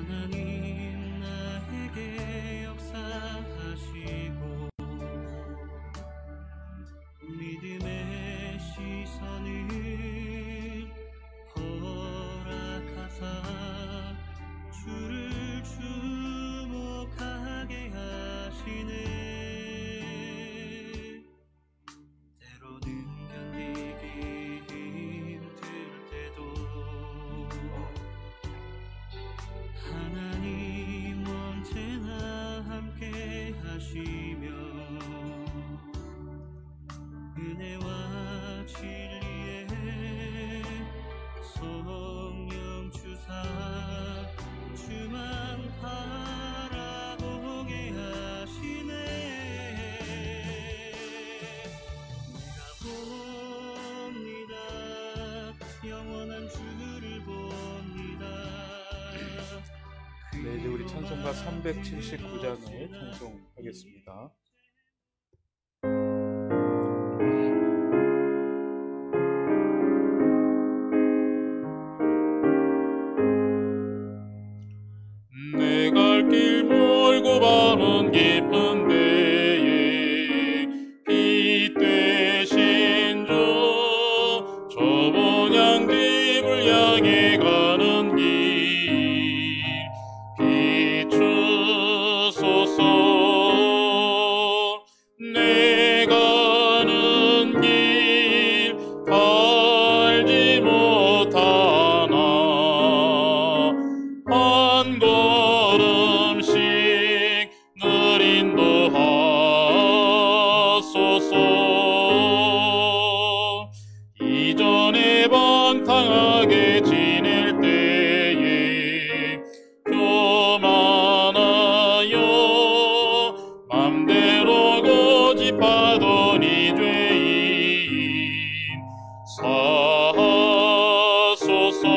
하나님 나에게 역사하시고 믿음의 시선을 허락하사 주를 주목하게 하시네. 때로는 견디기 힘들 때도 하나님 언제나 함께 하시며 은혜와 진리에 성령 주사 주만 바라보게 하시네. 내가 봅니다. 영원한 주를 봅니다. 네, 이제 우리 찬송가 379장을 찬송하겠습니다. 내 갈 길 멀고 바른 깊은 데에 빛 되신 주 좁은 양집을 향해 가는 길 비추소서. 내 가는 길 알지 못하나 한 걸음씩 늘 인도하소서. 이전에 방탕하게 지낼 때에 교만하여 맘대로 고집하던 이 죄인 사하소서.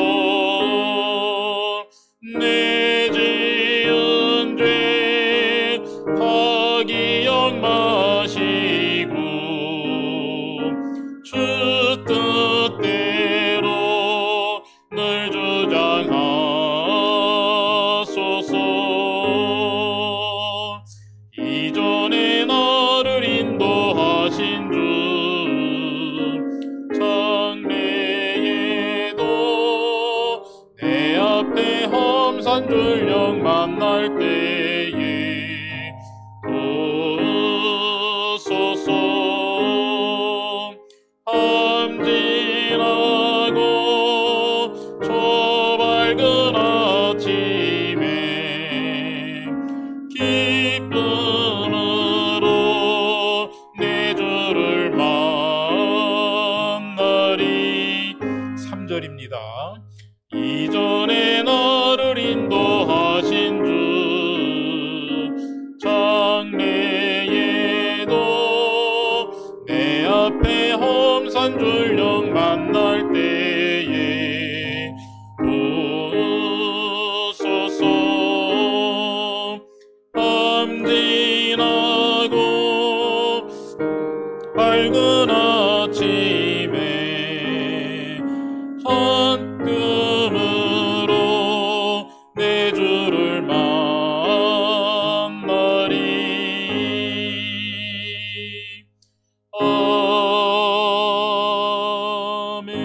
내 지은 죄 다 기억 마시고 주 뜻대로 늘 주장하소서. 이전에 나를 인도하신 주 장래에도 내 앞에 험산 줄령 만날 때에 도우소서. 함진하고 저 밝은 아침에 기쁨으로 내 주를 만나리. 3절입니다. 이전에 나를 인도하신 주 장래에도 내 앞에 험산 줄령 만날 때에 도우소서. 함진하고 밝은 아침에 헌금으로 내 주를 만나리. 아멘.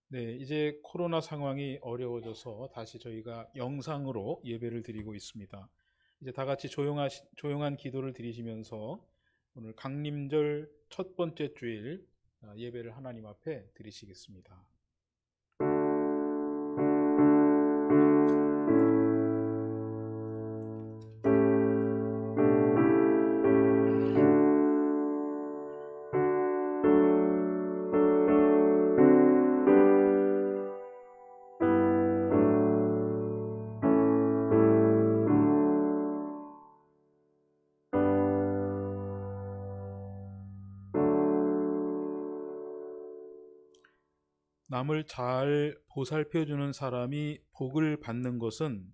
네, 이제 코로나 상황이 어려워져서 다시 저희가 영상으로 예배를 드리고 있습니다. 이제 다 같이 조용한 기도를 드리시면서 오늘 강림절 첫 번째 주일 예배를 하나님 앞에 드리시겠습니다. 남을 잘 보살펴주는 사람이 복을 받는 것은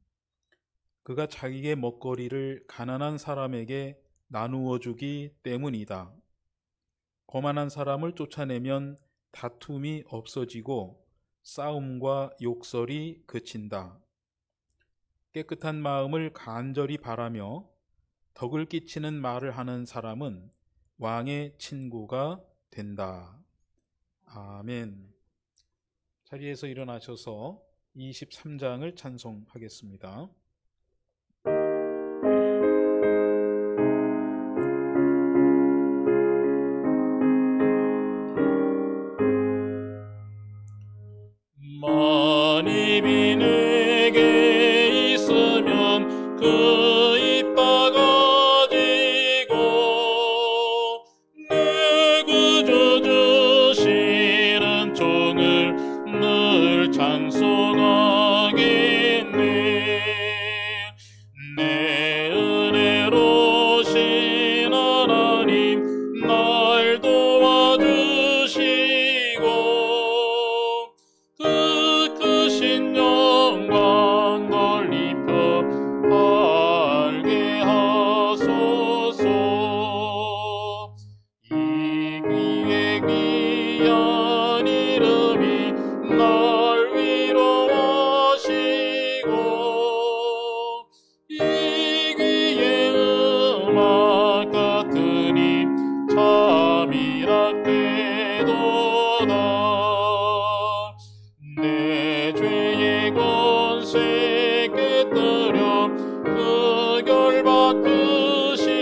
그가 자기의 먹거리를 가난한 사람에게 나누어 주기 때문이다. 거만한 사람을 쫓아내면 다툼이 없어지고 싸움과 욕설이 그친다. 깨끗한 마음을 간절히 바라며 덕을 끼치는 말을 하는 사람은 왕의 친구가 된다. 아멘. 자리에서 일어나셔서 23장을 찬송하겠습니다. 만입이 내게 있으면 그 입다 가지고 내 구주 주시는 종을 늘 찬송하겠네. 내 은혜로신 하나님 날 도와주시고 그 크신 영광 널리 펴알게 하소서. 이 귀에 귀한 이름이 날 위로하시고 이 귀에 음악 같으니 참이랍되도다. 내 죄의 권세 깨뜨려 흑열 받으시고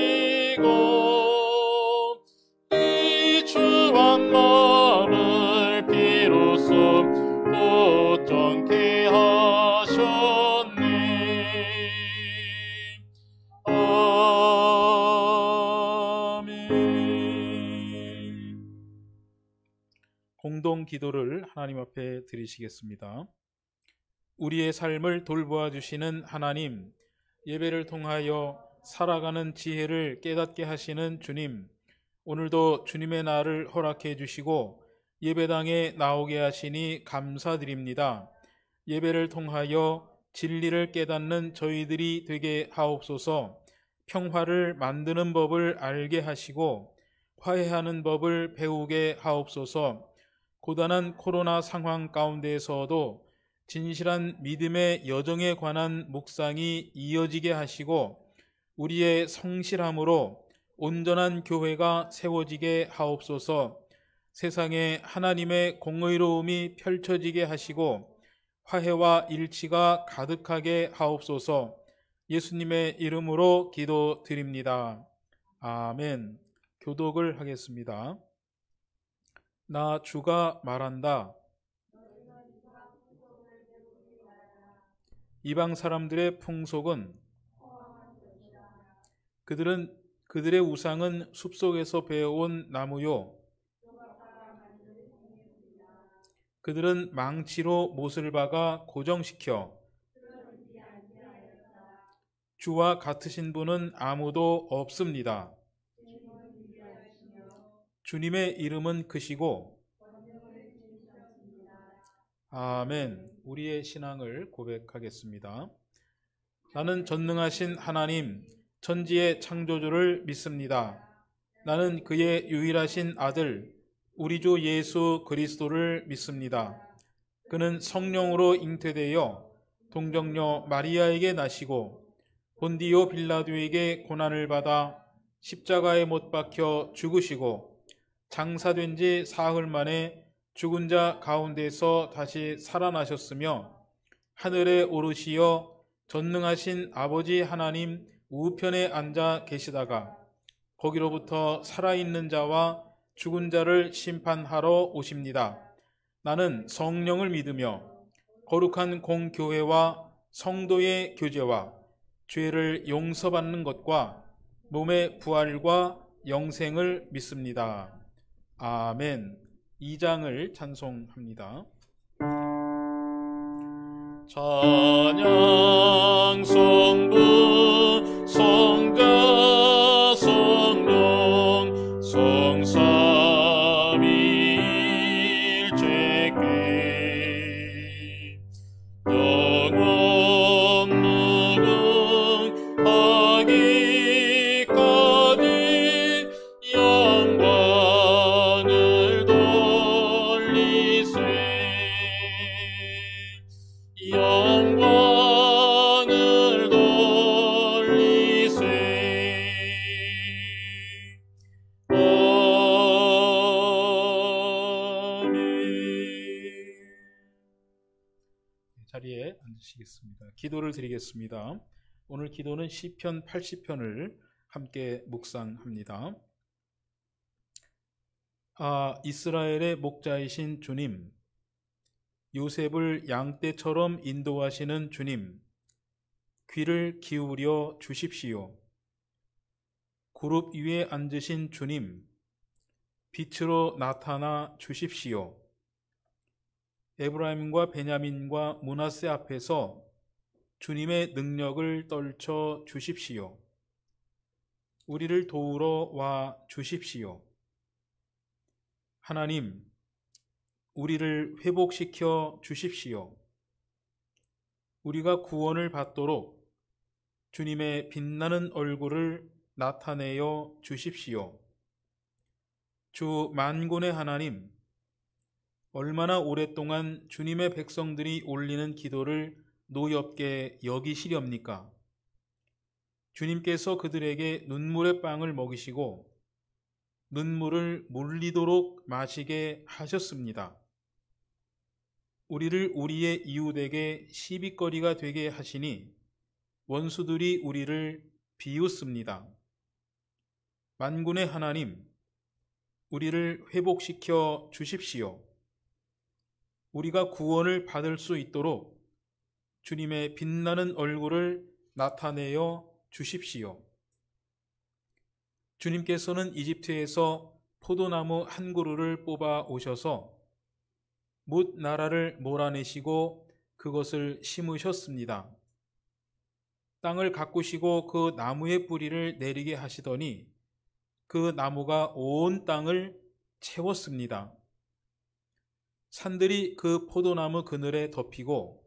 이 추한 마음을 비로소 곧정케 하셨네. 아멘. 공동 기도를 하나님 앞에 드리시겠습니다. 우리의 삶을 돌보아 주시는 하나님, 예배를 통하여 살아가는 지혜를 깨닫게 하시는 주님, 오늘도 주님의 날을 허락해 주시고 예배당에 나오게 하시니 감사드립니다. 예배를 통하여 진리를 깨닫는 저희들이 되게 하옵소서. 평화를 만드는 법을 알게 하시고 화해하는 법을 배우게 하옵소서. 고단한 코로나 상황 가운데에서도 진실한 믿음의 여정에 관한 묵상이 이어지게 하시고 우리의 성실함으로 온전한 교회가 세워지게 하옵소서. 세상에 하나님의 공의로움이 펼쳐지게 하시고 화해와 일치가 가득하게 하옵소서. 예수님의 이름으로 기도드립니다. 아멘. 교독을 하겠습니다. 나 주가 말한다. 이방 사람들의 풍속은 그들의 우상은 숲속에서 베어온 나무요. 그들은 망치로 못을 박아 고정시켜 주와 같으신 분은 아무도 없습니다. 주님의 이름은 크시고 아멘. 우리의 신앙을 고백하겠습니다. 나는 전능하신 하나님, 천지의 창조주를 믿습니다. 나는 그의 유일하신 아들, 우리 주 예수 그리스도를 믿습니다. 그는 성령으로 잉태되어 동정녀 마리아에게 나시고 본디오 빌라도에게 고난을 받아 십자가에 못 박혀 죽으시고 장사된 지 사흘 만에 죽은 자 가운데서 다시 살아나셨으며 하늘에 오르시어 전능하신 아버지 하나님 우편에 앉아 계시다가 거기로부터 살아있는 자와 죽은 자를 심판하러 오십니다. 나는 성령을 믿으며 거룩한 공교회와 성도의 교제와 죄를 용서받는 것과 몸의 부활과 영생을 믿습니다. 아멘. 2장을 찬송합니다. 찬양 성부 성자 성령 성삼위일체께 영원 무궁하기까지 영광을 돌리세. 자리에 앉으시겠습니다. 기도를 드리겠습니다. 오늘 기도는 시편 80편을 함께 묵상합니다. 이스라엘의 목자이신 주님, 요셉을 양떼처럼 인도하시는 주님, 귀를 기울여 주십시오. 구룹 위에 앉으신 주님, 빛으로 나타나 주십시오. 에브라임과 베냐민과 므낫세 앞에서 주님의 능력을 떨쳐 주십시오. 우리를 도우러 와 주십시오. 하나님, 우리를 회복시켜 주십시오. 우리가 구원을 받도록 주님의 빛나는 얼굴을 나타내어 주십시오. 주 만군의 하나님, 얼마나 오랫동안 주님의 백성들이 올리는 기도를 노엽게 여기시렵니까? 주님께서 그들에게 눈물의 빵을 먹이시고 눈물을 물리도록 마시게 하셨습니다. 우리를 우리의 이웃에게 시비거리가 되게 하시니 원수들이 우리를 비웃습니다. 만군의 하나님, 우리를 회복시켜 주십시오. 우리가 구원을 받을 수 있도록 주님의 빛나는 얼굴을 나타내어 주십시오. 주님께서는 이집트에서 포도나무 한 그루를 뽑아 오셔서 뭇 나라를 몰아내시고 그것을 심으셨습니다. 땅을 가꾸시고 그 나무의 뿌리를 내리게 하시더니 그 나무가 온 땅을 채웠습니다. 산들이 그 포도나무 그늘에 덮이고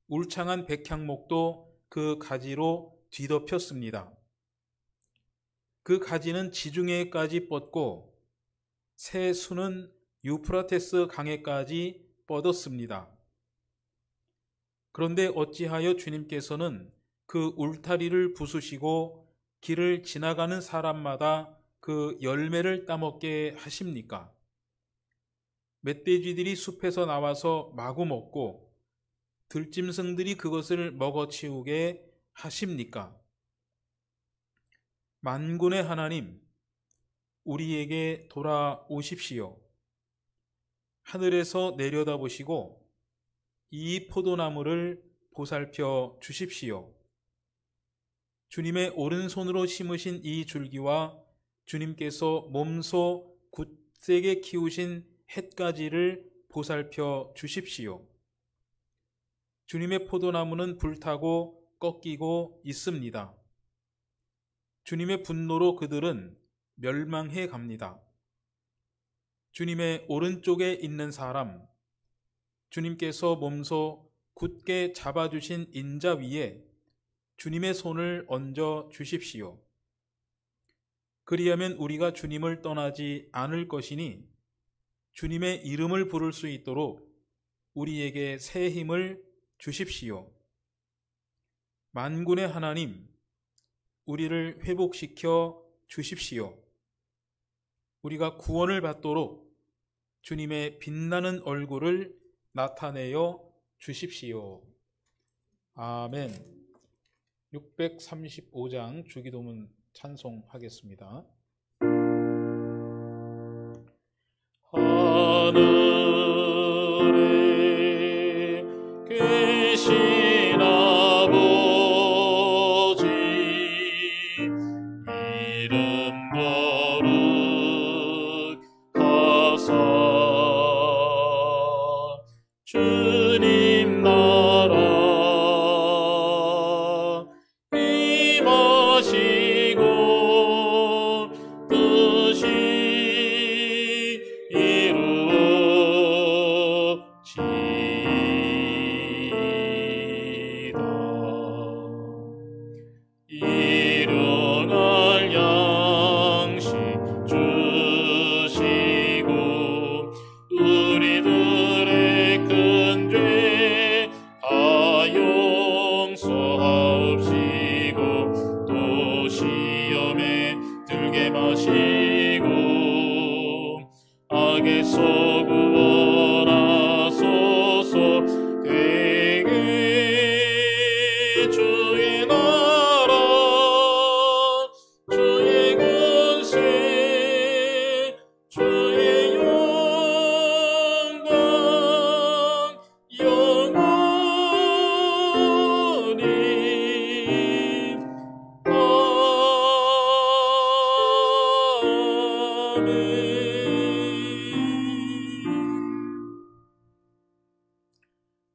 울창한 백향목도 그 가지로 뒤덮였습니다. 그 가지는 지중해까지 뻗고 새 수는 유프라테스 강에까지 뻗었습니다. 그런데 어찌하여 주님께서는 그 울타리를 부수시고 길을 지나가는 사람마다 그 열매를 따먹게 하십니까? 멧돼지들이 숲에서 나와서 마구 먹고 들짐승들이 그것을 먹어치우게 하십니까? 만군의 하나님, 우리에게 돌아오십시오. 하늘에서 내려다보시고 이 포도나무를 보살펴 주십시오. 주님의 오른손으로 심으신 이 줄기와 주님께서 몸소 굳세게 키우신 햇가지를 보살펴 주십시오. 주님의 포도나무는 불타고 꺾이고 있습니다. 주님의 분노로 그들은 멸망해 갑니다. 주님의 오른쪽에 있는 사람, 주님께서 몸소 굳게 잡아주신 인자 위에 주님의 손을 얹어 주십시오. 그리하면 우리가 주님을 떠나지 않을 것이니 주님의 이름을 부를 수 있도록 우리에게 새 힘을 주십시오. 만군의 하나님, 우리를 회복시켜 주십시오. 우리가 구원을 받도록 주님의 빛나는 얼굴을 나타내어 주십시오. 아멘. 635장 주기도문 찬송하겠습니다. 하늘에 계신 아버지, 이름 거룩하사 주님 나라 임하시고 뜻이 이루어지이다. 일용할 양식 주시고 우리들의 큰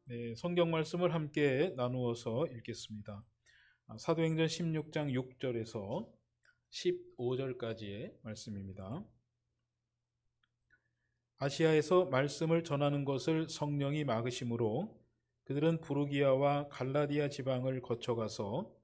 네, 성경 말씀을 함께 나누어서 읽겠습니다. 사도행전 16장 6절에서 15절까지의 말씀입니다. 아시아에서 말씀을 전하는 것을 성령이 막으심으로 그들은 부르기아와 갈라디아 지방을 거쳐가서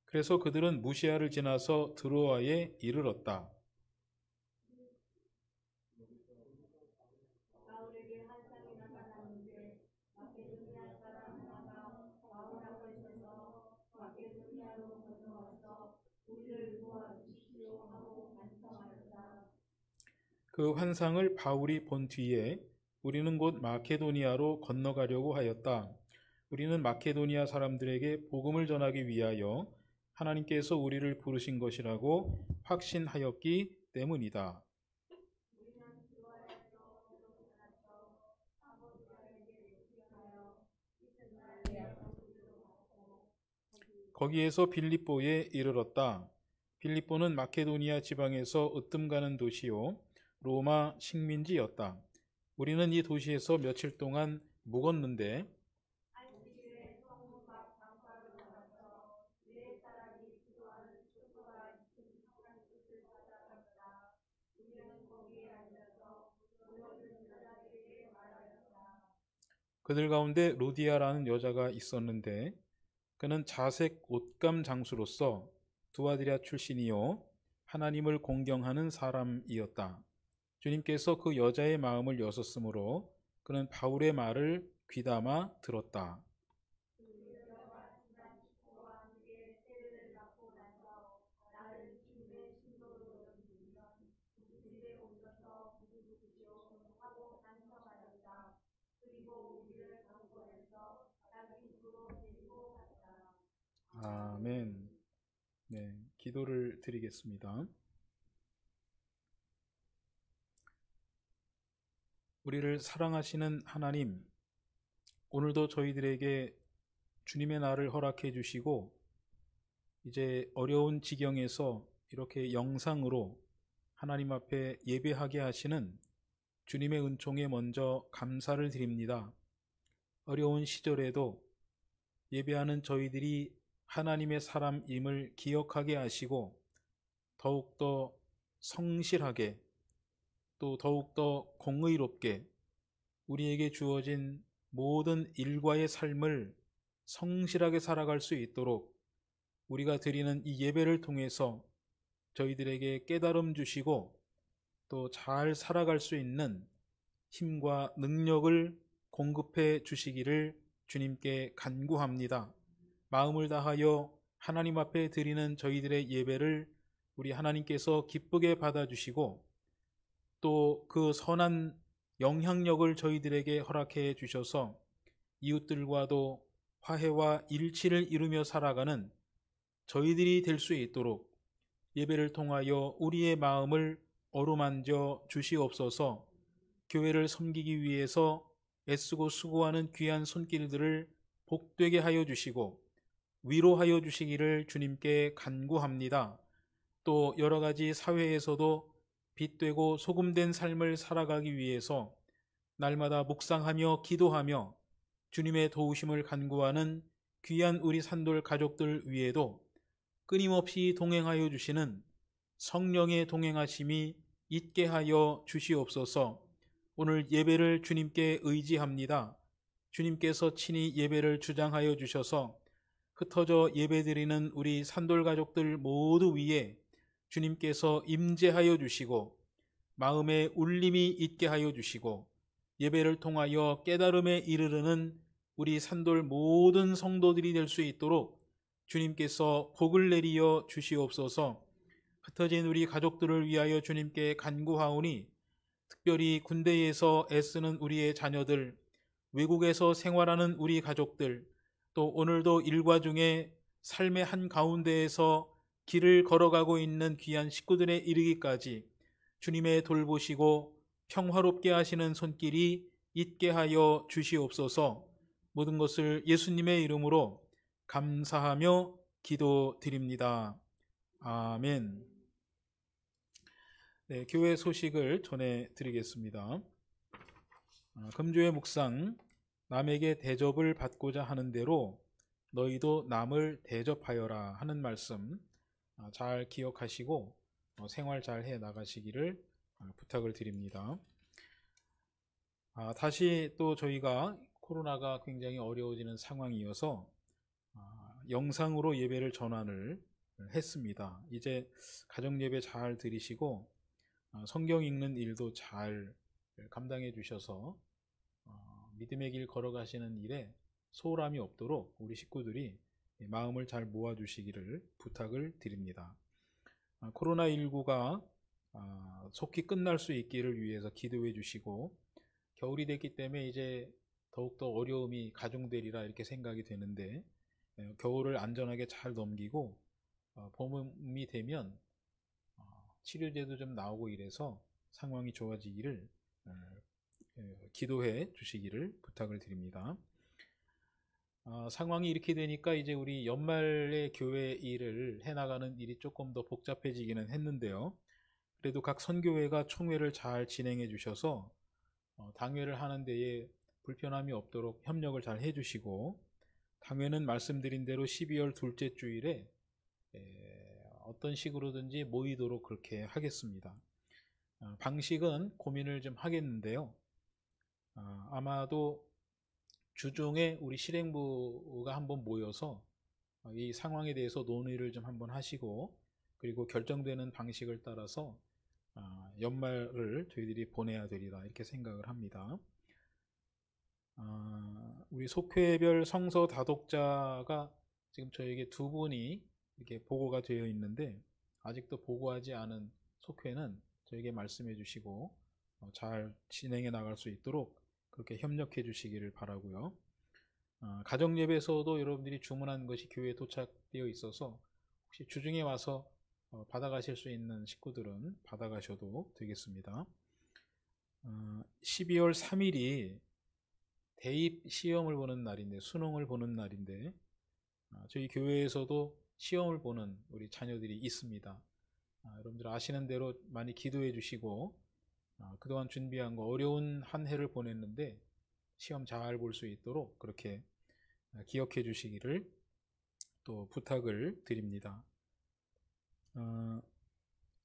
그래서 그들은 무시아를 지나서 드로아에 이르렀다. 그 환상을 바울이 본 뒤에 우리는 곧 마케도니아로 건너가려고 하였다. 우리는 마케도니아 사람들에게 복음을 전하기 위하여 하나님께서 우리를 부르신 것이라고 확신하였기 때문이다. 거기에서 빌립보에 이르렀다. 빌립보는 마케도니아 지방에서 으뜸 가는 도시요 로마 식민지였다. 우리는 이 도시에서 며칠 동안 묵었는데 그들 가운데 로디아라는 여자가 있었는데 그는 자색 옷감 장수로서 두아디라 출신이요 하나님을 공경하는 사람이었다. 주님께서 그 여자의 마음을 여셨으므로 그는 바울의 말을 귀담아 들었다. 아멘. 네, 기도를 드리겠습니다. 우리를 사랑하시는 하나님, 오늘도 저희들에게 주님의 날을 허락해 주시고 이제 어려운 지경에서 이렇게 영상으로 하나님 앞에 예배하게 하시는 주님의 은총에 먼저 감사를 드립니다. 어려운 시절에도 예배하는 저희들이 하나님의 사람임을 기억하게 하시고 더욱더 성실하게 또 더욱더 공의롭게 우리에게 주어진 모든 일과의 삶을 성실하게 살아갈 수 있도록 우리가 드리는 이 예배를 통해서 저희들에게 깨달음 주시고 또 잘 살아갈 수 있는 힘과 능력을 공급해 주시기를 주님께 간구합니다. 마음을 다하여 하나님 앞에 드리는 저희들의 예배를 우리 하나님께서 기쁘게 받아주시고 또 그 선한 영향력을 저희들에게 허락해 주셔서 이웃들과도 화해와 일치를 이루며 살아가는 저희들이 될 수 있도록 예배를 통하여 우리의 마음을 어루만져 주시옵소서. 교회를 섬기기 위해서 애쓰고 수고하는 귀한 손길들을 복되게 하여 주시고 위로하여 주시기를 주님께 간구합니다. 또 여러 가지 사회에서도 빛되고 소금된 삶을 살아가기 위해서 날마다 묵상하며 기도하며 주님의 도우심을 간구하는 귀한 우리 산돌 가족들 위에도 끊임없이 동행하여 주시는 성령의 동행하심이 있게 하여 주시옵소서. 오늘 예배를 주님께 의지합니다. 주님께서 친히 예배를 주장하여 주셔서 흩어져 예배드리는 우리 산돌 가족들 모두 위에 주님께서 임재하여 주시고 마음에 울림이 있게 하여 주시고 예배를 통하여 깨달음에 이르르는 우리 산돌 모든 성도들이 될 수 있도록 주님께서 복을 내리어 주시옵소서. 흩어진 우리 가족들을 위하여 주님께 간구하오니 특별히 군대에서 애쓰는 우리의 자녀들, 외국에서 생활하는 우리 가족들, 또 오늘도 일과 중에 삶의 한가운데에서 길을 걸어가고 있는 귀한 식구들에 이르기까지 주님의 돌보시고 평화롭게 하시는 손길이 있게 하여 주시옵소서. 모든 것을 예수님의 이름으로 감사하며 기도드립니다. 아멘. 네, 교회 소식을 전해드리겠습니다. 금주의 묵상, 남에게 대접을 받고자 하는 대로 너희도 남을 대접하여라 하는 말씀 잘 기억하시고 생활 잘 해 나가시기를 부탁을 드립니다. 다시 또 저희가 코로나가 굉장히 어려워지는 상황이어서 영상으로 예배를 전환을 했습니다. 이제 가정 예배 잘 드리시고 성경 읽는 일도 잘 감당해 주셔서 믿음의 길 걸어가시는 일에 소홀함이 없도록 우리 식구들이 마음을 잘 모아주시기를 부탁을 드립니다. 코로나19가 속히 끝날 수 있기를 위해서 기도해 주시고, 겨울이 됐기 때문에 이제 더욱더 어려움이 가중되리라 이렇게 생각이 되는데, 겨울을 안전하게 잘 넘기고 봄이 되면 치료제도 좀 나오고 이래서 상황이 좋아지기를 기도해 주시기를 부탁을 드립니다. 상황이 이렇게 되니까 이제 우리 연말에 교회 일을 해나가는 일이 조금 더 복잡해지기는 했는데요. 그래도 각 선교회가 총회를 잘 진행해 주셔서 당회를 하는 데에 불편함이 없도록 협력을 잘 해주시고, 당회는 말씀드린 대로 12월 둘째 주일에 어떤 식으로든지 모이도록 그렇게 하겠습니다. 방식은 고민을 좀 하겠는데요. 아마도 주중에 우리 실행부가 한번 모여서 이 상황에 대해서 논의를 좀 한번 하시고, 그리고 결정되는 방식을 따라서 연말을 저희들이 보내야 되리라 이렇게 생각을 합니다. 우리 속회별 성서 다독자가 지금 저에게 2분이 이렇게 보고가 되어 있는데, 아직도 보고하지 않은 속회는 저에게 말씀해 주시고 잘 진행해 나갈 수 있도록 그렇게 협력해 주시기를 바라고요. 가정 예배에서도 여러분들이 주문한 것이 교회에 도착되어 있어서 혹시 주중에 와서 받아가실 수 있는 식구들은 받아가셔도 되겠습니다. 12월 3일이 대입 시험을 보는 날인데, 수능을 보는 날인데, 저희 교회에서도 시험을 보는 우리 자녀들이 있습니다. 여러분들 아시는 대로 많이 기도해 주시고, 그동안 준비한 거 어려운 한 해를 보냈는데 시험 잘 볼 수 있도록 그렇게 기억해 주시기를 또 부탁을 드립니다.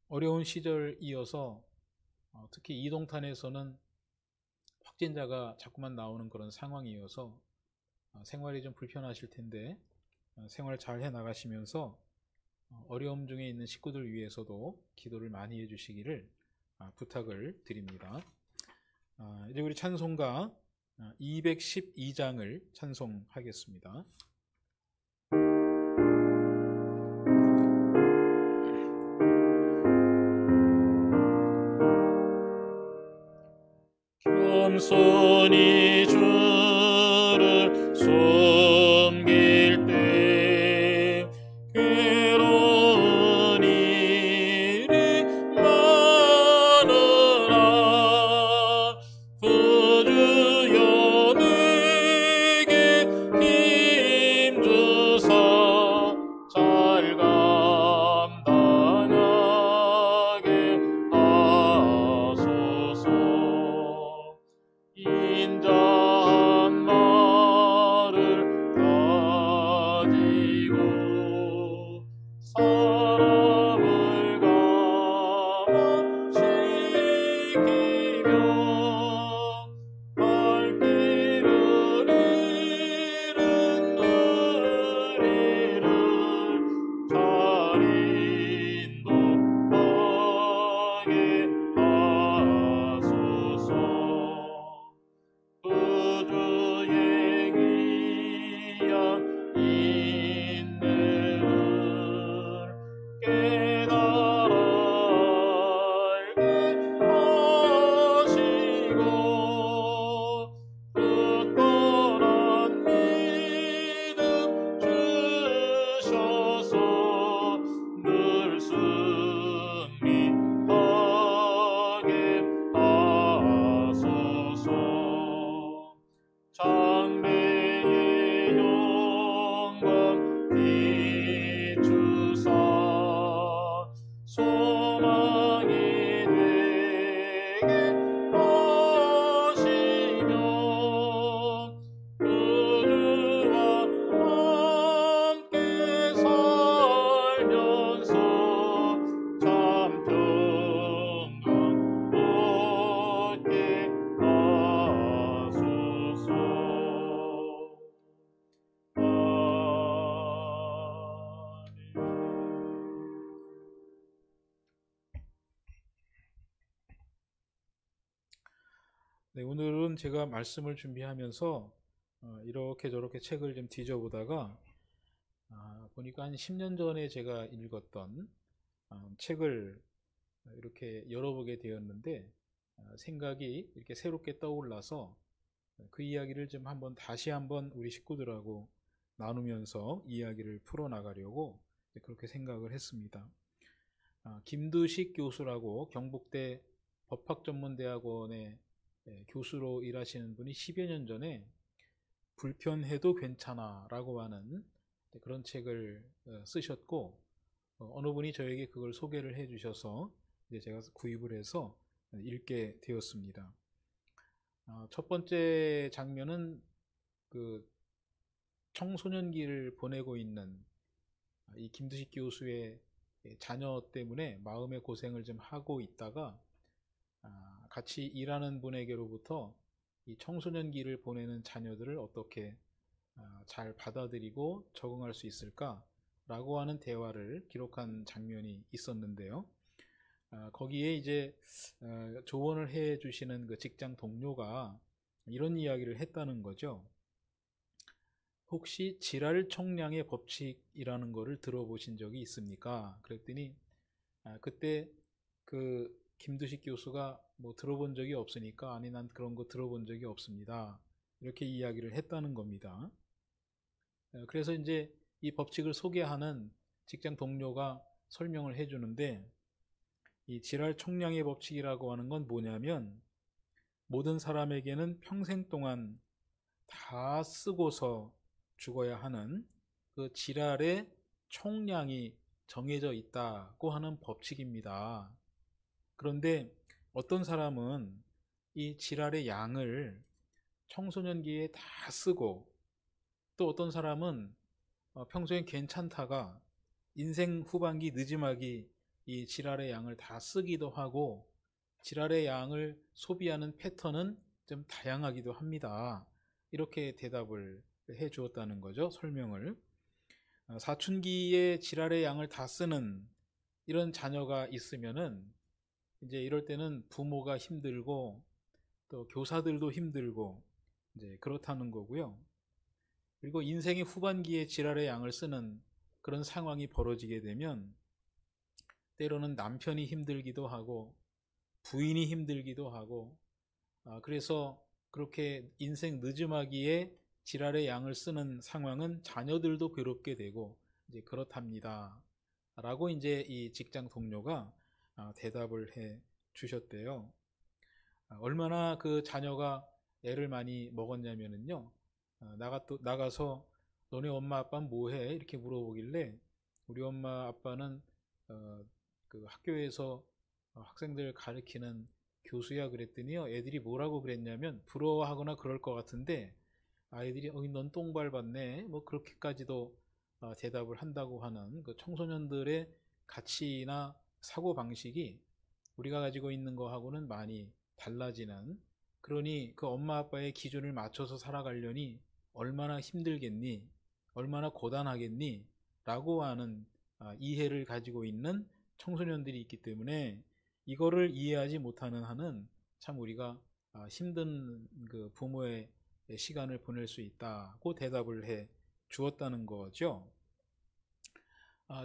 어려운 시절이어서 특히 이동탄에서는 확진자가 자꾸만 나오는 그런 상황이어서 생활이 좀 불편하실 텐데, 생활 잘 해 나가시면서 어려움 중에 있는 식구들 위해서도 기도를 많이 해 주시기를 부탁을 드립니다. 이제 우리 찬송가 212장을 찬송하겠습니다. 겸손히 주를 섬길 때 괴로운 일이 많으나 구주여 내게 힘주사 잘 감당하게 하소서. 인자한 말을 가지고 사람을 감화시키며 갈 길을 잃은 우리를 잘 인도하게 하소서. 구주의 귀한 인내를 깨달아 알게 하시고, 굳건한 믿음 주셔서 늘 승리하게 하소서. 장래의 영광 네, 오늘은 제가 말씀을 준비하면서 이렇게 저렇게 책을 좀 뒤져보다가 보니까 한 10년 전에 제가 읽었던 책을 이렇게 열어보게 되었는데 생각이 이렇게 새롭게 떠올라서 그 이야기를 좀 다시 한번 우리 식구들하고 나누면서 이야기를 풀어나가려고 그렇게 생각을 했습니다. 김두식 교수라고 경북대 법학전문대학원의 교수로 일하시는 분이 10여 년 전에 불편해도 괜찮아 라고 하는 그런 책을 쓰셨고 어느 분이 저에게 그걸 소개를 해 주셔서 제가 구입을 해서 읽게 되었습니다. 첫 번째 장면은 그 청소년기를 보내고 있는 이 김두식 교수의 자녀 때문에 마음의 고생을 좀 하고 있다가 같이 일하는 분에게로부터 이 청소년기를 보내는 자녀들을 어떻게 잘 받아들이고 적응할 수 있을까 라고 하는 대화를 기록한 장면이 있었는데요. 거기에 이제 조언을 해 주시는 그 직장 동료가 이런 이야기를 했다는 거죠. 혹시 지랄 총량의 법칙이라는 거를 들어보신 적이 있습니까? 그랬더니 그때 그 김두식 교수가 뭐 들어본 적이 없으니까 아니 난 그런 거 들어본 적이 없습니다. 이렇게 이야기를 했다는 겁니다. 그래서 이제 이 법칙을 소개하는 직장 동료가 설명을 해주는데 이 지랄 총량의 법칙이라고 하는 건 뭐냐면 모든 사람에게는 평생 동안 다 쓰고서 죽어야 하는 그 지랄의 총량이 정해져 있다고 하는 법칙입니다. 그런데 어떤 사람은 이 지랄의 양을 청소년기에 다 쓰고 또 어떤 사람은 평소엔 괜찮다가 인생 후반기 늦지막이 이 지랄의 양을 다 쓰기도 하고 지랄의 양을 소비하는 패턴은 좀 다양하기도 합니다. 이렇게 대답을 해 주었다는 거죠. 설명을. 사춘기에 지랄의 양을 다 쓰는 이런 자녀가 있으면은 이제 이럴 때는 부모가 힘들고 또 교사들도 힘들고 이제 그렇다는 거고요. 그리고 인생의 후반기에 지랄의 양을 쓰는 그런 상황이 벌어지게 되면 때로는 남편이 힘들기도 하고 부인이 힘들기도 하고 그래서 그렇게 인생 늦음하기에 지랄의 양을 쓰는 상황은 자녀들도 괴롭게 되고 이제 그렇답니다. 라고 이제 이 직장 동료가 대답을 해 주셨대요. 얼마나 그 자녀가 애를 많이 먹었냐면은요. 나가서 너네 엄마 아빠는 뭐해? 이렇게 물어보길래 우리 엄마 아빠는 그 학교에서 학생들 가르치는 교수야 그랬더니요. 애들이 뭐라고 그랬냐면 부러워하거나 그럴 것 같은데 아이들이 넌 똥 밟았네. 뭐 그렇게까지도 대답을 한다고 하는 그 청소년들의 가치나 사고 방식이 우리가 가지고 있는 거하고는 많이 달라지는 그러니 그 엄마 아빠의 기준을 맞춰서 살아가려니 얼마나 힘들겠니? 얼마나 고단하겠니? 라고 하는 이해를 가지고 있는 청소년들이 있기 때문에 이거를 이해하지 못하는 한은 참 우리가 힘든 그 부모의 시간을 보낼 수 있다고 대답을 해 주었다는 거죠.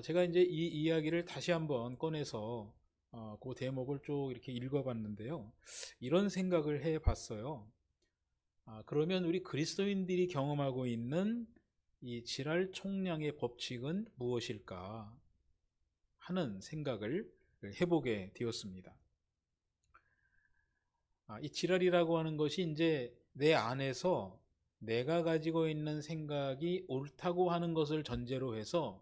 제가 이제 이 이야기를 다시 한번 꺼내서 그 대목을 쭉 이렇게 읽어봤는데요. 이런 생각을 해봤어요. 그러면 우리 그리스도인들이 경험하고 있는 이 지랄 총량의 법칙은 무엇일까 하는 생각을 해보게 되었습니다. 이 지랄이라고 하는 것이 이제 내 안에서 내가 가지고 있는 생각이 옳다고 하는 것을 전제로 해서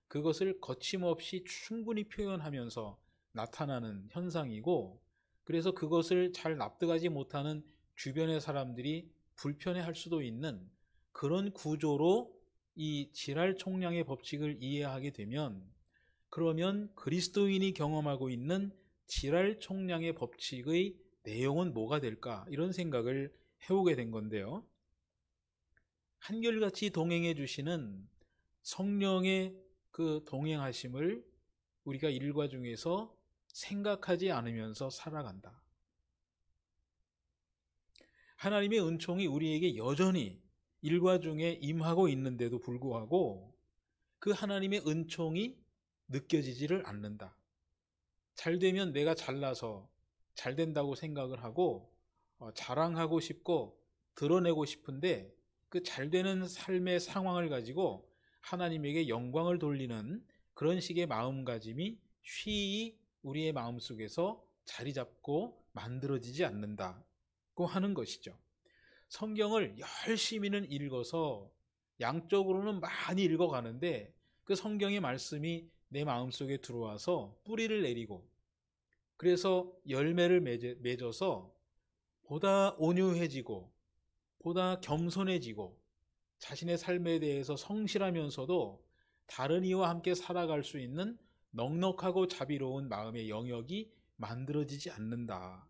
그것을 거침없이 충분히 표현하면서 나타나는 현상이고 그래서 그것을 잘 납득하지 못하는 주변의 사람들이 불편해할 수도 있는 그런 구조로 이 지랄 총량의 법칙을 이해하게 되면 그러면 그리스도인이 경험하고 있는 지랄 총량의 법칙의 내용은 뭐가 될까? 이런 생각을 해오게 된 건데요. 한결같이 동행해 주시는 성령의 그 동행하심을 우리가 일과 중에서 생각하지 않으면서 살아간다. 하나님의 은총이 우리에게 여전히 일과 중에 임하고 있는데도 불구하고 그 하나님의 은총이 느껴지지를 않는다. 잘 되면 내가 잘나서 잘 된다고 생각을 하고 자랑하고 싶고 드러내고 싶은데 그 잘 되는 삶의 상황을 가지고 하나님에게 영광을 돌리는 그런 식의 마음가짐이 쉬이 우리의 마음속에서 자리 잡고 만들어지지 않는다고 하는 것이죠. 성경을 열심히는 읽어서 양적으로는 많이 읽어가는데 그 성경의 말씀이 내 마음속에 들어와서 뿌리를 내리고 그래서 열매를 맺어서 보다 온유해지고 보다 겸손해지고 자신의 삶에 대해서 성실하면서도 다른 이와 함께 살아갈 수 있는 넉넉하고 자비로운 마음의 영역이 만들어지지 않는다.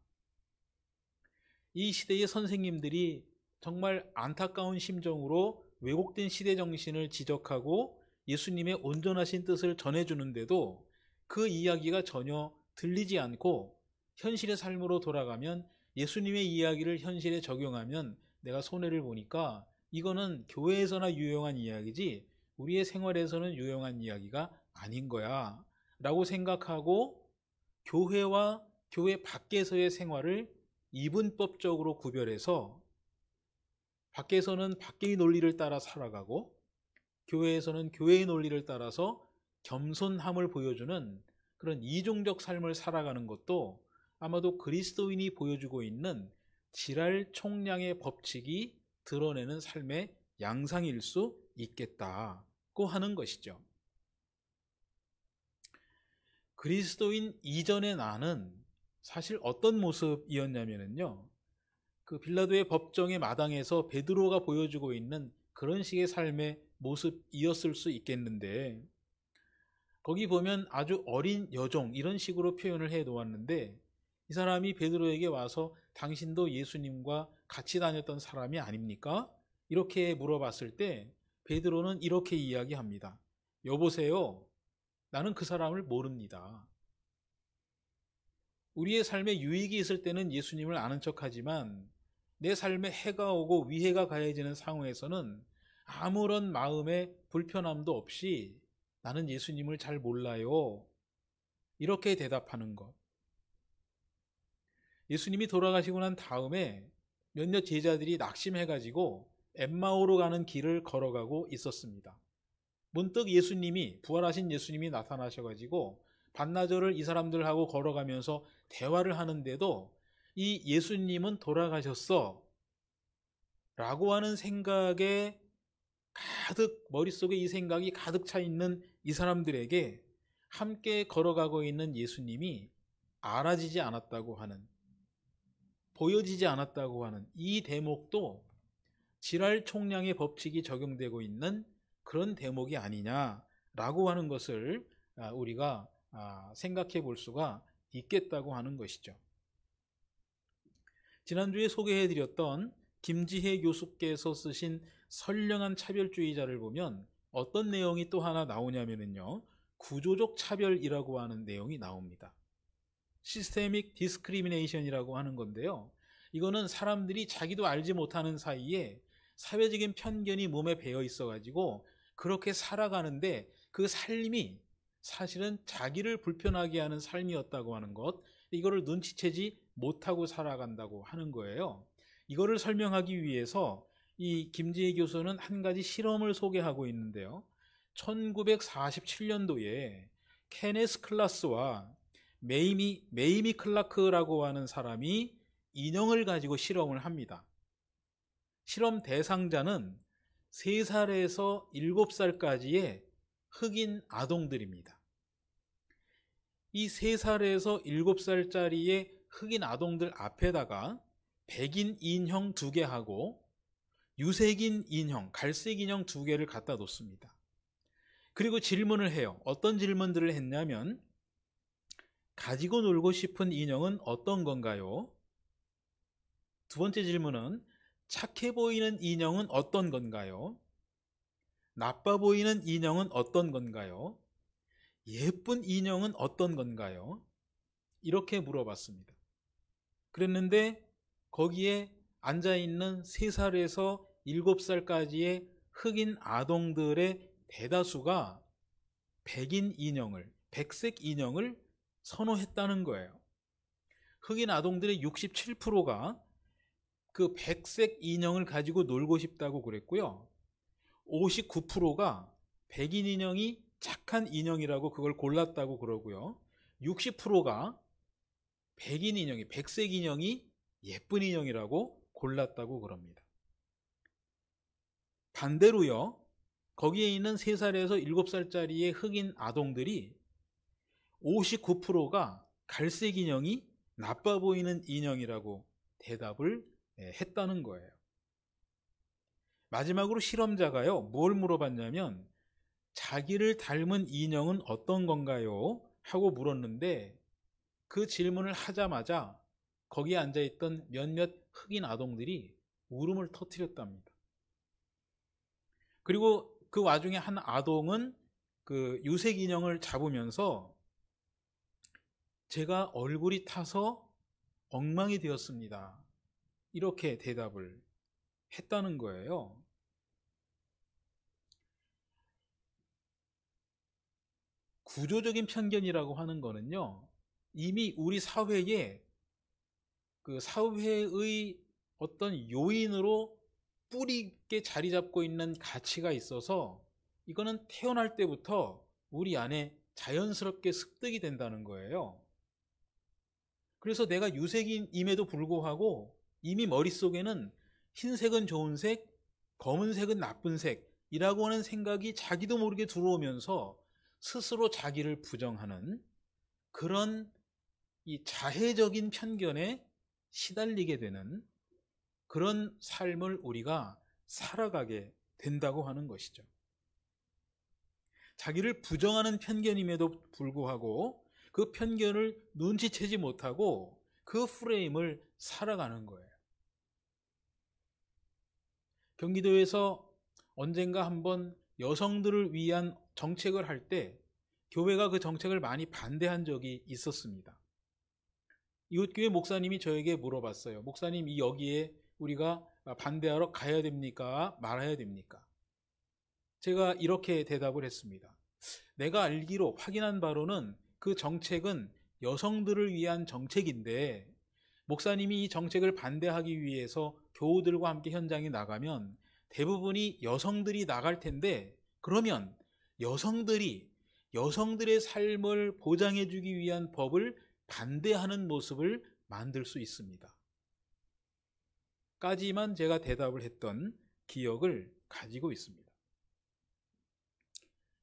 이 시대의 선생님들이 정말 안타까운 심정으로 왜곡된 시대 정신을 지적하고 예수님의 온전하신 뜻을 전해주는데도 그 이야기가 전혀 들리지 않고 현실의 삶으로 돌아가면 예수님의 이야기를 현실에 적용하면 내가 손해를 보니까 이거는 교회에서나 유용한 이야기지 우리의 생활에서는 유용한 이야기가 아닌 거야 라고 생각하고 교회와 교회 밖에서의 생활을 이분법적으로 구별해서 밖에서는 밖의 논리를 따라 살아가고 교회에서는 교회의 논리를 따라서 겸손함을 보여주는 그런 이중적 삶을 살아가는 것도 아마도 그리스도인이 보여주고 있는 지랄 총량의 법칙이 드러내는 삶의 양상일 수 있겠다고 하는 것이죠. 그리스도인 이전의 나는 사실 어떤 모습이었냐면요. 그 빌라도의 법정의 마당에서 베드로가 보여주고 있는 그런 식의 삶의 모습이었을 수 있겠는데 거기 보면 아주 어린 여종 이런 식으로 표현을 해 놓았는데 이 사람이 베드로에게 와서 당신도 예수님과 같이 다녔던 사람이 아닙니까? 이렇게 물어봤을 때 베드로는 이렇게 이야기합니다. 여보세요. 나는 그 사람을 모릅니다. 우리의 삶에 유익이 있을 때는 예수님을 아는 척하지만 내 삶에 해가 오고 위해가 가해지는 상황에서는 아무런 마음의 불편함도 없이 나는 예수님을 잘 몰라요. 이렇게 대답하는 것. 예수님이 돌아가시고 난 다음에 몇몇 제자들이 낙심해가지고 엠마오로 가는 길을 걸어가고 있었습니다. 문득 예수님이 부활하신 예수님이 나타나셔가지고 반나절을 이 사람들하고 걸어가면서 대화를 하는데도 이 예수님은 돌아가셨어 라고 하는 생각에 가득 머릿속에 이 생각이 가득 차 있는 이 사람들에게 함께 걸어가고 있는 예수님이 알아지지 않았다고 하는 보여지지 않았다고 하는 이 대목도 지랄 총량의 법칙이 적용되고 있는 그런 대목이 아니냐라고 하는 것을 우리가 생각해 볼 수가 있겠다고 하는 것이죠. 지난주에 소개해 드렸던 김지혜 교수께서 쓰신 선량한 차별주의자를 보면 어떤 내용이 또 하나 나오냐면요. 구조적 차별이라고 하는 내용이 나옵니다. 시스테믹 디스크리미네이션이라고 하는 건데요. 이거는 사람들이 자기도 알지 못하는 사이에 사회적인 편견이 몸에 배어 있어가지고 그렇게 살아가는데 그 삶이 사실은 자기를 불편하게 하는 삶이었다고 하는 것, 이거를 눈치채지 못하고 살아간다고 하는 거예요. 이거를 설명하기 위해서 이 김지혜 교수는 한 가지 실험을 소개하고 있는데요. 1947년도에 케네스 클라스와 메이미 클라크라고 하는 사람이 인형을 가지고 실험을 합니다. 실험 대상자는 3살에서 7살까지의 흑인 아동들입니다. 이 3살에서 7살짜리의 흑인 아동들 앞에다가 백인 인형 2개 하고 유색인 인형, 갈색 인형 2개를 갖다 놓습니다. 그리고 질문을 해요. 어떤 질문들을 했냐면 가지고 놀고 싶은 인형은 어떤 건가요? 두 번째 질문은 착해 보이는 인형은 어떤 건가요? 나빠 보이는 인형은 어떤 건가요? 예쁜 인형은 어떤 건가요? 이렇게 물어봤습니다. 그랬는데 거기에 앉아있는 3살에서 7살까지의 흑인 아동들의 대다수가 백인 인형을, 백색 인형을 선호했다는 거예요. 흑인 아동들의 67%가 그 백색 인형을 가지고 놀고 싶다고 그랬고요. 59%가 백인 인형이 착한 인형이라고 그걸 골랐다고 그러고요. 60%가 백인 인형이, 백색 인형이 예쁜 인형이라고 골랐다고 그럽니다. 반대로요, 거기에 있는 3살에서 7살짜리의 흑인 아동들이 59%가 갈색 인형이 나빠 보이는 인형이라고 대답을 했다는 거예요. 마지막으로 실험자가요, 뭘 물어봤냐면 자기를 닮은 인형은 어떤 건가요? 하고 물었는데 그 질문을 하자마자 거기에 앉아있던 몇몇 흑인 아동들이 울음을 터뜨렸답니다. 그리고 그 와중에 한 아동은 그 유색 인형을 잡으면서 제가 얼굴이 타서 엉망이 되었습니다. 이렇게 대답을 했다는 거예요. 구조적인 편견이라고 하는 거는요, 이미 우리 사회에 그 사회의 어떤 요인으로 뿌리 있게 자리 잡고 있는 가치가 있어서 이거는 태어날 때부터 우리 안에 자연스럽게 습득이 된다는 거예요. 그래서 내가 유색인임에도 불구하고 이미 머릿속에는 흰색은 좋은 색, 검은색은 나쁜 색이라고 하는 생각이 자기도 모르게 들어오면서 스스로 자기를 부정하는 그런 이 자해적인 편견에 시달리게 되는 그런 삶을 우리가 살아가게 된다고 하는 것이죠. 자기를 부정하는 편견임에도 불구하고 그 편견을 눈치채지 못하고 그 프레임을 살아가는 거예요. 경기도에서 언젠가 한번 여성들을 위한 정책을 할 때 교회가 그 정책을 많이 반대한 적이 있었습니다. 이웃교회 목사님이 저에게 물어봤어요. 목사님, 이 여기에 우리가 반대하러 가야 됩니까? 말아야 됩니까? 제가 이렇게 대답을 했습니다. 내가 알기로 확인한 바로는 그 정책은 여성들을 위한 정책인데 목사님이 이 정책을 반대하기 위해서 교우들과 함께 현장에 나가면 대부분이 여성들이 나갈 텐데 그러면 여성들의 삶을 보장해주기 위한 법을 반대하는 모습을 만들 수 있습니다. 까지만 제가 대답을 했던 기억을 가지고 있습니다.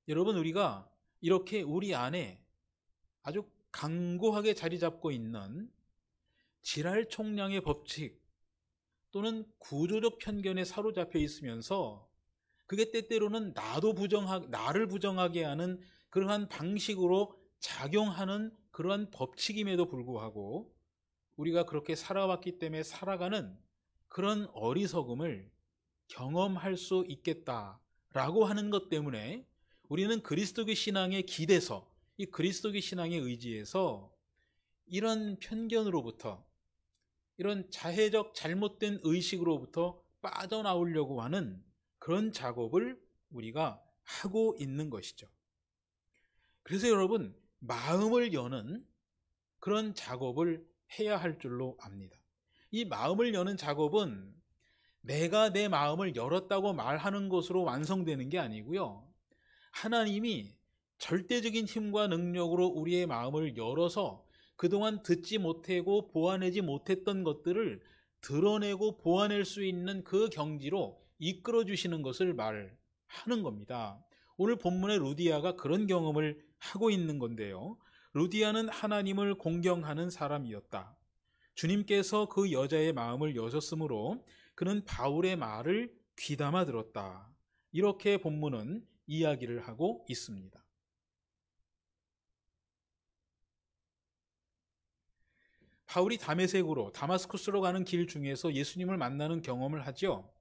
여러분, 우리가 이렇게 우리 안에 아주 강고하게 자리 잡고 있는 지랄 총량의 법칙 또는 구조적 편견에 사로잡혀 있으면서 그게 때때로는 나를 부정하게 하는 그러한 방식으로 작용하는 그러한 법칙임에도 불구하고 우리가 그렇게 살아왔기 때문에 살아가는 그런 어리석음을 경험할 수 있겠다라고 하는 것 때문에 우리는 그리스도교 신앙에 기대서 이 그리스도교 신앙에 의지해서 이런 편견으로부터 이런 자해적 잘못된 의식으로부터 빠져나오려고 하는 그런 작업을 우리가 하고 있는 것이죠. 그래서 여러분, 마음을 여는 그런 작업을 해야 할 줄로 압니다. 이 마음을 여는 작업은 내가 내 마음을 열었다고 말하는 것으로 완성되는 게 아니고요. 하나님이 절대적인 힘과 능력으로 우리의 마음을 열어서 그동안 듣지 못하고 보아내지 못했던 것들을 드러내고 보아낼 수 있는 그 경지로 이끌어 주시는 것을 말하는 겁니다. 오늘 본문의 루디아가 그런 경험을 하고 있는 건데요. 루디아는 하나님을 공경하는 사람이었다. 주님께서 그 여자의 마음을 여셨으므로 그는 바울의 말을 귀담아 들었다. 이렇게 본문은 이야기를 하고 있습니다. 바울이 다마스쿠스로 가는 길 중에서 예수님을 만나는 경험을 하죠.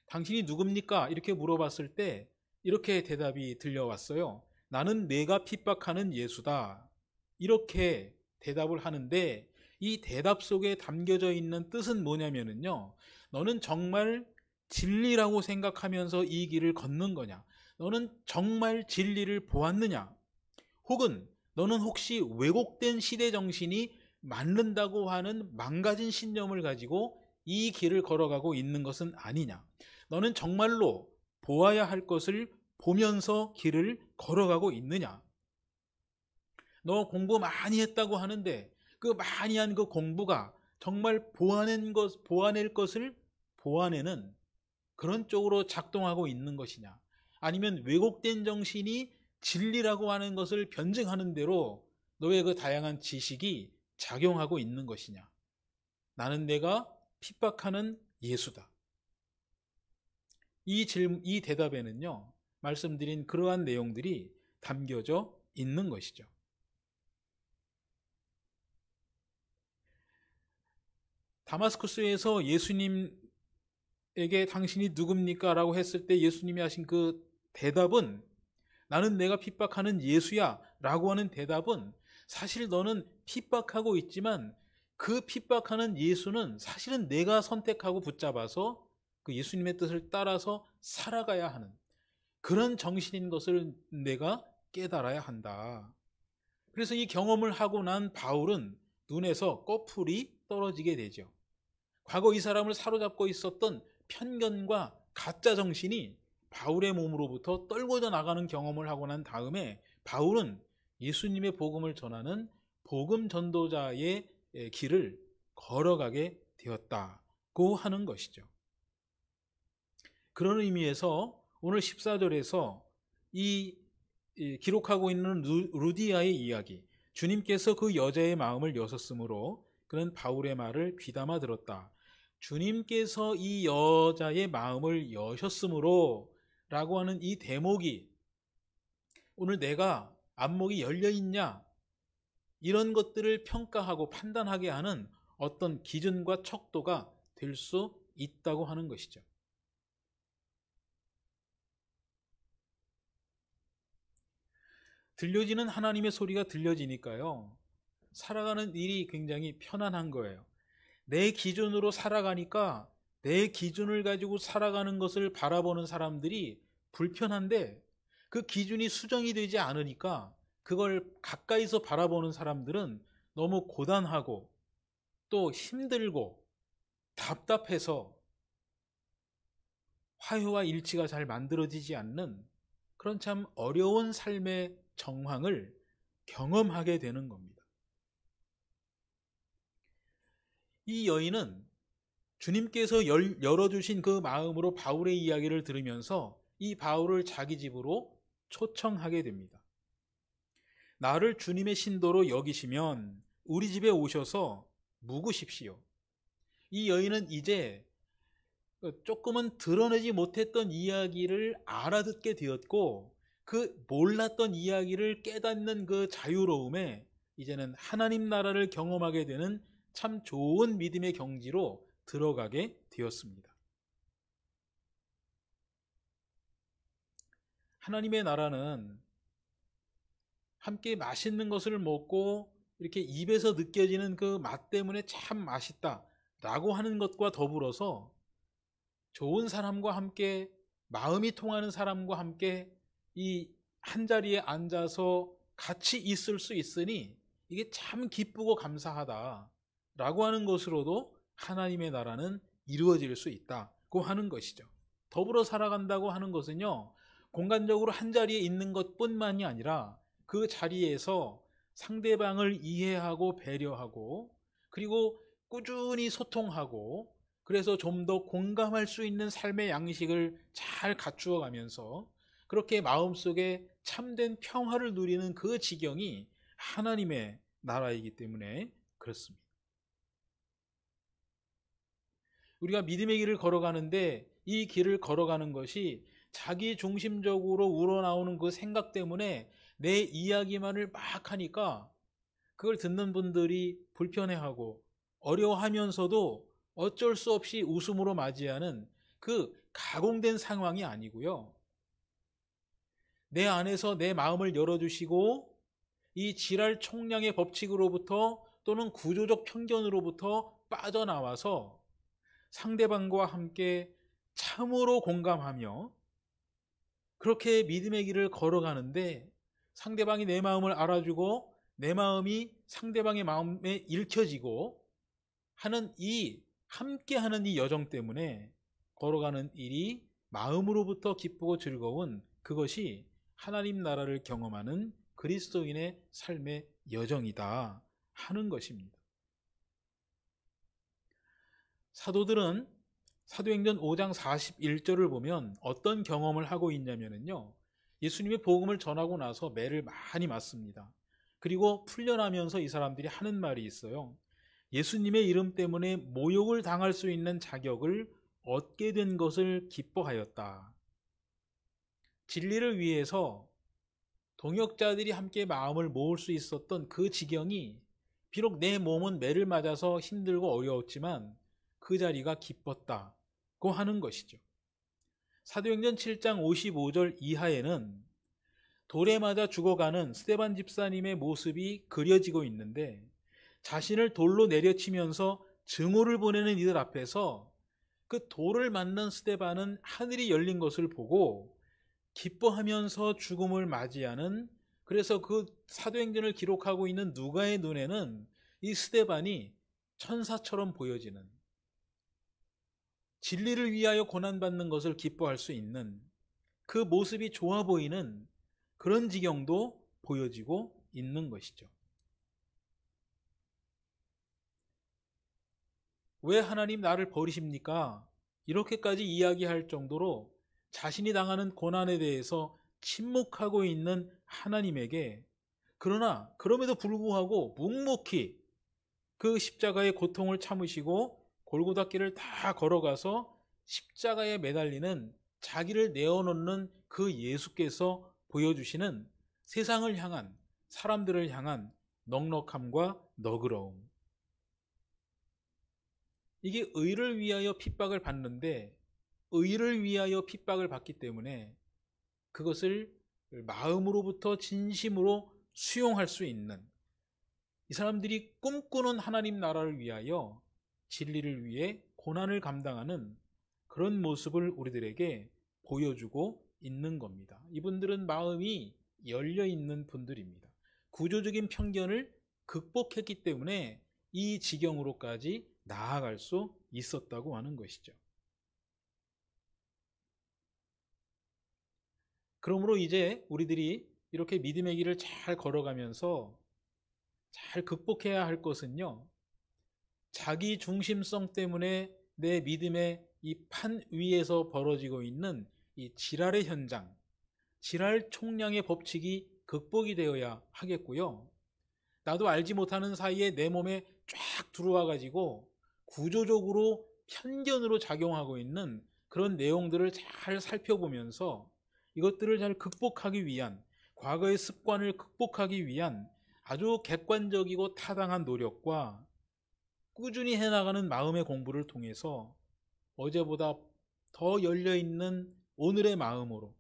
당신이 누굽니까? 이렇게 물어봤을 때 이렇게 대답이 들려왔어요. 나는 내가 핍박하는 예수다. 이렇게 대답을 하는데 이 대답 속에 담겨져 있는 뜻은 뭐냐면요, 너는 정말 진리라고 생각하면서 이 길을 걷는 거냐? 너는 정말 진리를 보았느냐? 혹은 너는 혹시 왜곡된 시대 정신이 맞는다고 하는 망가진 신념을 가지고 이 길을 걸어가고 있는 것은 아니냐? 너는 정말로 보아야 할 것을 보면서 길을 걸어가고 있느냐? 너 공부 많이 했다고 하는데 그 많이 한 그 공부가 정말 보아낼 것을 보아내는 그런 쪽으로 작동하고 있는 것이냐? 아니면 왜곡된 정신이 진리라고 하는 것을 변증하는 대로 너의 그 다양한 지식이 작용하고 있는 것이냐? 나는 내가 핍박하는 예수다. 이 대답에는요, 말씀드린 그러한 내용들이 담겨져 있는 것이죠. 다마스쿠스에서 예수님에게 당신이 누굽니까? 라고 했을 때 예수님이 하신 그 대답은, 나는 내가 핍박하는 예수야 라고 하는 대답은, 사실 너는 핍박하고 있지만 그 핍박하는 예수는 사실은 내가 선택하고 붙잡아서 그 예수님의 뜻을 따라서 살아가야 하는 그런 정신인 것을 내가 깨달아야 한다. 그래서 이 경험을 하고 난 바울은 눈에서 꺼풀이 떨어지게 되죠. 과거 이 사람을 사로잡고 있었던 편견과 가짜 정신이 바울의 몸으로부터 떨궈져 나가는 경험을 하고 난 다음에 바울은 예수님의 복음을 전하는 복음 전도자의 길을 걸어가게 되었다고 하는 것이죠. 그런 의미에서 오늘 14절에서 이 기록하고 있는 루디아의 이야기, 주님께서 그 여자의 마음을 여셨으므로 그는 바울의 말을 귀담아 들었다. 주님께서 이 여자의 마음을 여셨으므로 라고 하는 이 대목이, 오늘 내가 안목이 열려있냐, 이런 것들을 평가하고 판단하게 하는 어떤 기준과 척도가 될 수 있다고 하는 것이죠. 들려지는 하나님의 소리가 들려지니까요, 살아가는 일이 굉장히 편안한 거예요. 내 기준으로 살아가니까 내 기준을 가지고 살아가는 것을 바라보는 사람들이 불편한데, 그 기준이 수정이 되지 않으니까 그걸 가까이서 바라보는 사람들은 너무 고단하고 또 힘들고 답답해서 화해와 일치가 잘 만들어지지 않는 그런 참 어려운 삶의 정황을 경험하게 되는 겁니다. 이 여인은 주님께서 열어주신 그 마음으로 바울의 이야기를 들으면서 이 바울을 자기 집으로 초청하게 됩니다. 나를 주님의 신도로 여기시면 우리 집에 오셔서 묵으십시오. 이 여인은 이제 조금은 드러내지 못했던 이야기를 알아듣게 되었고, 그 몰랐던 이야기를 깨닫는 그 자유로움에 이제는 하나님 나라를 경험하게 되는 참 좋은 믿음의 경지로 들어가게 되었습니다. 하나님의 나라는 함께 맛있는 것을 먹고 이렇게 입에서 느껴지는 그 맛 때문에 참 맛있다라고 하는 것과 더불어서 좋은 사람과 함께, 마음이 통하는 사람과 함께 이 한자리에 앉아서 같이 있을 수 있으니 이게 참 기쁘고 감사하다라고 하는 것으로도 하나님의 나라는 이루어질 수 있다고 하는 것이죠. 더불어 살아간다고 하는 것은요, 공간적으로 한자리에 있는 것뿐만이 아니라 그 자리에서 상대방을 이해하고 배려하고, 그리고 꾸준히 소통하고, 그래서 좀 더 공감할 수 있는 삶의 양식을 잘 갖추어 가면서 그렇게 마음속에 참된 평화를 누리는 그 지경이 하나님의 나라이기 때문에 그렇습니다. 우리가 믿음의 길을 걸어가는데 이 길을 걸어가는 것이 자기 중심적으로 우러나오는 그 생각 때문에 내 이야기만을 막 하니까 그걸 듣는 분들이 불편해하고 어려워하면서도 어쩔 수 없이 웃음으로 맞이하는 그 가공된 상황이 아니고요. 내 안에서 내 마음을 열어주시고 이 지랄 총량의 법칙으로부터 또는 구조적 편견으로부터 빠져나와서 상대방과 함께 참으로 공감하며 그렇게 믿음의 길을 걸어가는데 상대방이 내 마음을 알아주고 내 마음이 상대방의 마음에 읽혀지고 하는 이 함께하는 이 여정 때문에 걸어가는 일이 마음으로부터 기쁘고 즐거운 그것이 하나님 나라를 경험하는 그리스도인의 삶의 여정이다 하는 것입니다. 사도들은 사도행전 5장 41절을 보면 어떤 경험을 하고 있냐면요, 예수님의 복음을 전하고 나서 매를 많이 맞습니다. 그리고 풀려나면서 이 사람들이 하는 말이 있어요. 예수님의 이름 때문에 모욕을 당할 수 있는 자격을 얻게 된 것을 기뻐하였다. 진리를 위해서 동역자들이 함께 마음을 모을 수 있었던 그 지경이 비록 내 몸은 매를 맞아서 힘들고 어려웠지만 그 자리가 기뻤다고 하는 것이죠. 사도행전 7장 55절 이하에는 돌에 맞아 죽어가는 스데반 집사님의 모습이 그려지고 있는데 자신을 돌로 내려치면서 증오를 보내는 이들 앞에서 그 돌을 맞는 스데반은 하늘이 열린 것을 보고 기뻐하면서 죽음을 맞이하는, 그래서 그 사도행전을 기록하고 있는 누가의 눈에는 이 스데반이 천사처럼 보여지는, 진리를 위하여 고난받는 것을 기뻐할 수 있는 그 모습이 좋아 보이는 그런 지경도 보여지고 있는 것이죠. 왜 하나님 나를 버리십니까? 이렇게까지 이야기할 정도로 자신이 당하는 고난에 대해서 침묵하고 있는 하나님에게, 그러나 그럼에도 불구하고 묵묵히 그 십자가의 고통을 참으시고 골고다 길을 다 걸어가서 십자가에 매달리는, 자기를 내어놓는 그 예수께서 보여주시는 세상을 향한, 사람들을 향한 넉넉함과 너그러움, 이게 의를 위하여 핍박을 받는데 의를 위하여 핍박을 받기 때문에 그것을 마음으로부터 진심으로 수용할 수 있는, 이 사람들이 꿈꾸는 하나님 나라를 위하여 진리를 위해 고난을 감당하는 그런 모습을 우리들에게 보여주고 있는 겁니다. 이분들은 마음이 열려 있는 분들입니다. 구조적인 편견을 극복했기 때문에 이 지경으로까지 나아갈 수 있었다고 하는 것이죠. 그러므로 이제 우리들이 이렇게 믿음의 길을 잘 걸어가면서 잘 극복해야 할 것은요, 자기 중심성 때문에 내 믿음의 이 판 위에서 벌어지고 있는 이 지랄의 현장, 지랄 총량의 법칙이 극복이 되어야 하겠고요. 나도 알지 못하는 사이에 내 몸에 쫙 들어와 가지고 구조적으로 편견으로 작용하고 있는 그런 내용들을 잘 살펴보면서 이것들을 잘 극복하기 위한, 과거의 습관을 극복하기 위한 아주 객관적이고 타당한 노력과 꾸준히 해나가는 마음의 공부를 통해서 어제보다 더 열려있는 오늘의 마음으로,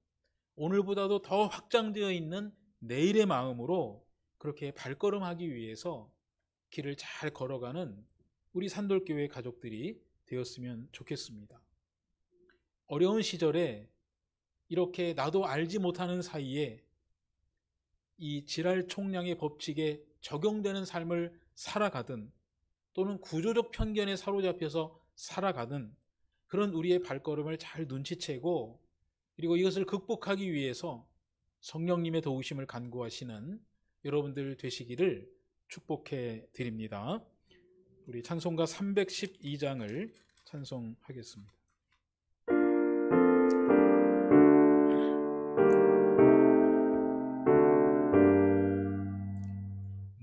오늘보다도 더 확장되어 있는 내일의 마음으로 그렇게 발걸음하기 위해서 길을 잘 걸어가는 우리 산돌교회 가족들이 되었으면 좋겠습니다. 어려운 시절에 이렇게 나도 알지 못하는 사이에 이 지랄 총량의 법칙에 적용되는 삶을 살아가든 또는 구조적 편견에 사로잡혀서 살아가든 그런 우리의 발걸음을 잘 눈치채고, 그리고 이것을 극복하기 위해서 성령님의 도우심을 간구하시는 여러분들 되시기를 축복해 드립니다. 우리 찬송가 312장을 찬송하겠습니다.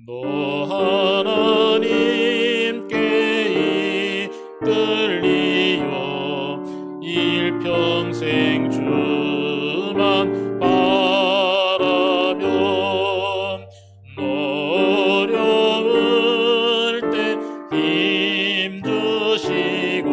너 하나님께 이끌리어 일평생 주만 바라면 어려울 때 힘주시고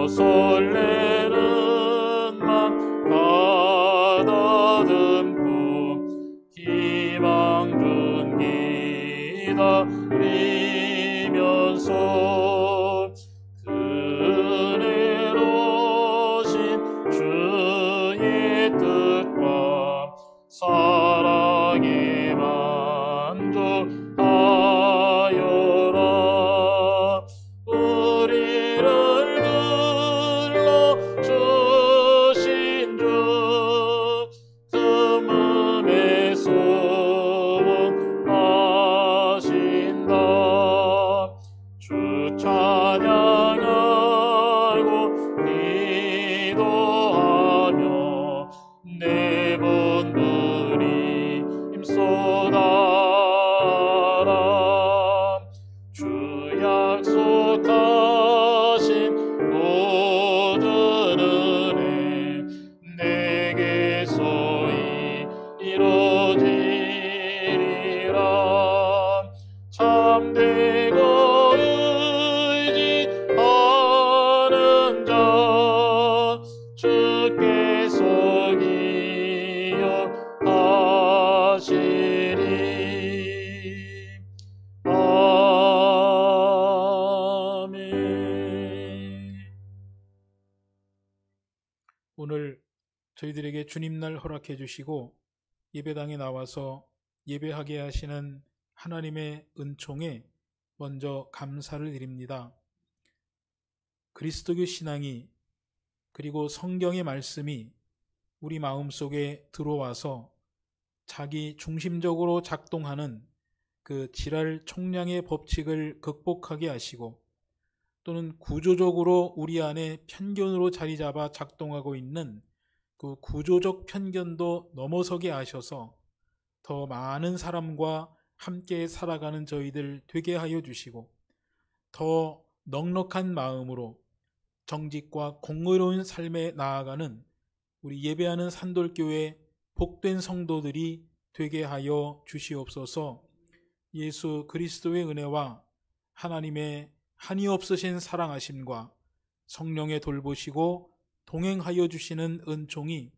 설레는 맘 가다듬고 희망 준 기다리면서 그네로신 주의 뜻과 사랑에 만족하여라. 우리를 불러주신 주 틈음에 소원하신다. 주 찬양하고 기도하며 내 분들이 힘쏟아라. 주 약속하신 모든 은혜 내게서 이루어지리라. 참되고 의지하는 자 주께서 기억하시리. 아멘. 오늘 저희들에게 주님날 허락해 주시고 예배당에 나와서 예배하게 하시는 하나님의 은총에 먼저 감사를 드립니다. 그리스도교 신앙이 그리고 성경의 말씀이 우리 마음속에 들어와서 자기 중심적으로 작동하는 그 지랄 총량의 법칙을 극복하게 하시고 또는 구조적으로 우리 안에 편견으로 자리 잡아 작동하고 있는 그 구조적 편견도 넘어서게 하셔서 더 많은 사람과 함께 살아가는 저희들 되게 하여 주시고 더 넉넉한 마음으로 정직과 공의로운 삶에 나아가는 우리 예배하는 산돌교회 복된 성도들이 되게 하여 주시옵소서. 예수 그리스도의 은혜와 하나님의 한이 없으신 사랑하심과 성령의 돌보시고 동행하여 주시는 은총이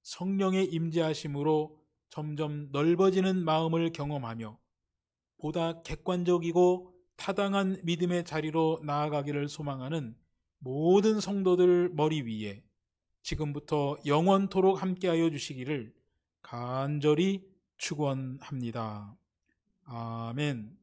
성령의 임재하심으로 점점 넓어지는 마음을 경험하며 보다 객관적이고 타당한 믿음의 자리로 나아가기를 소망하는 모든 성도들 머리 위에 지금부터 영원토록 함께하여 주시기를 간절히 축원합니다. 아멘.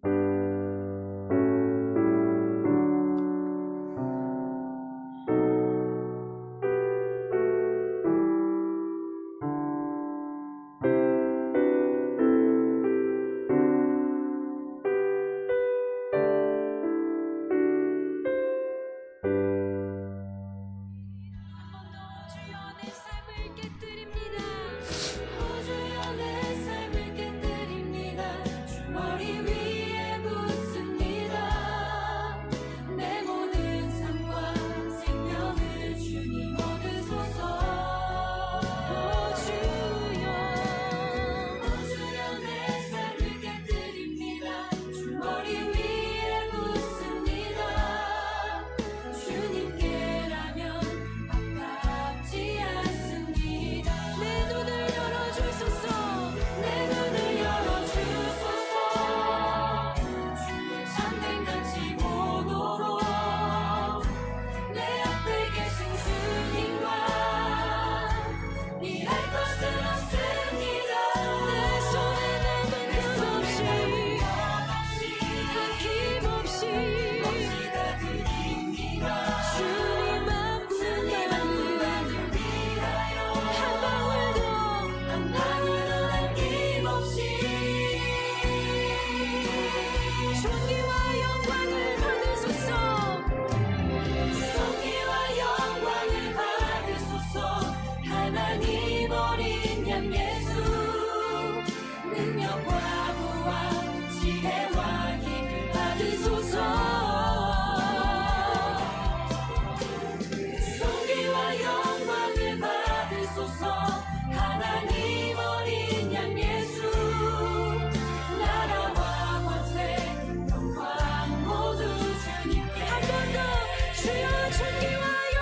주여 존귀와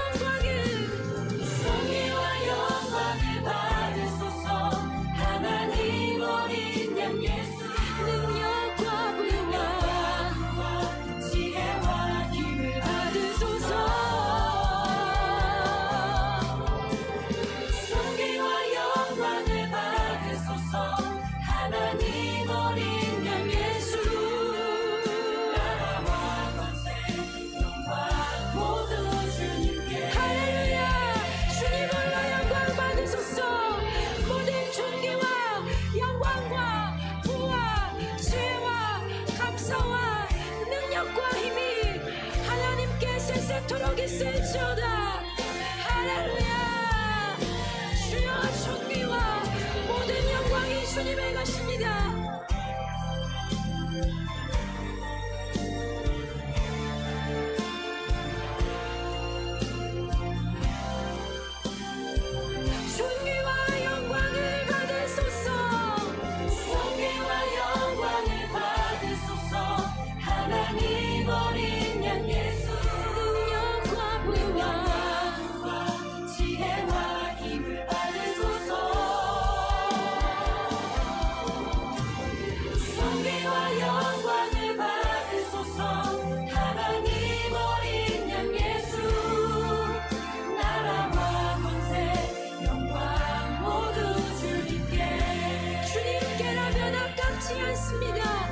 여기 있을지어다. 할렐루야. 주여 존귀와 모든 영광이 주님의 것입니다. 존귀와 영광을 받으소서. 존귀와 영광을 받으소서. 하나님 어린 양 예수 능력과 부와 지혜와 힘을 받으소서. 존귀와 영광을 받으소서. 하나님 어린 양 예수 나라와 권세 영광 모두 주님께. 주님께라면 아깝지 않습니다.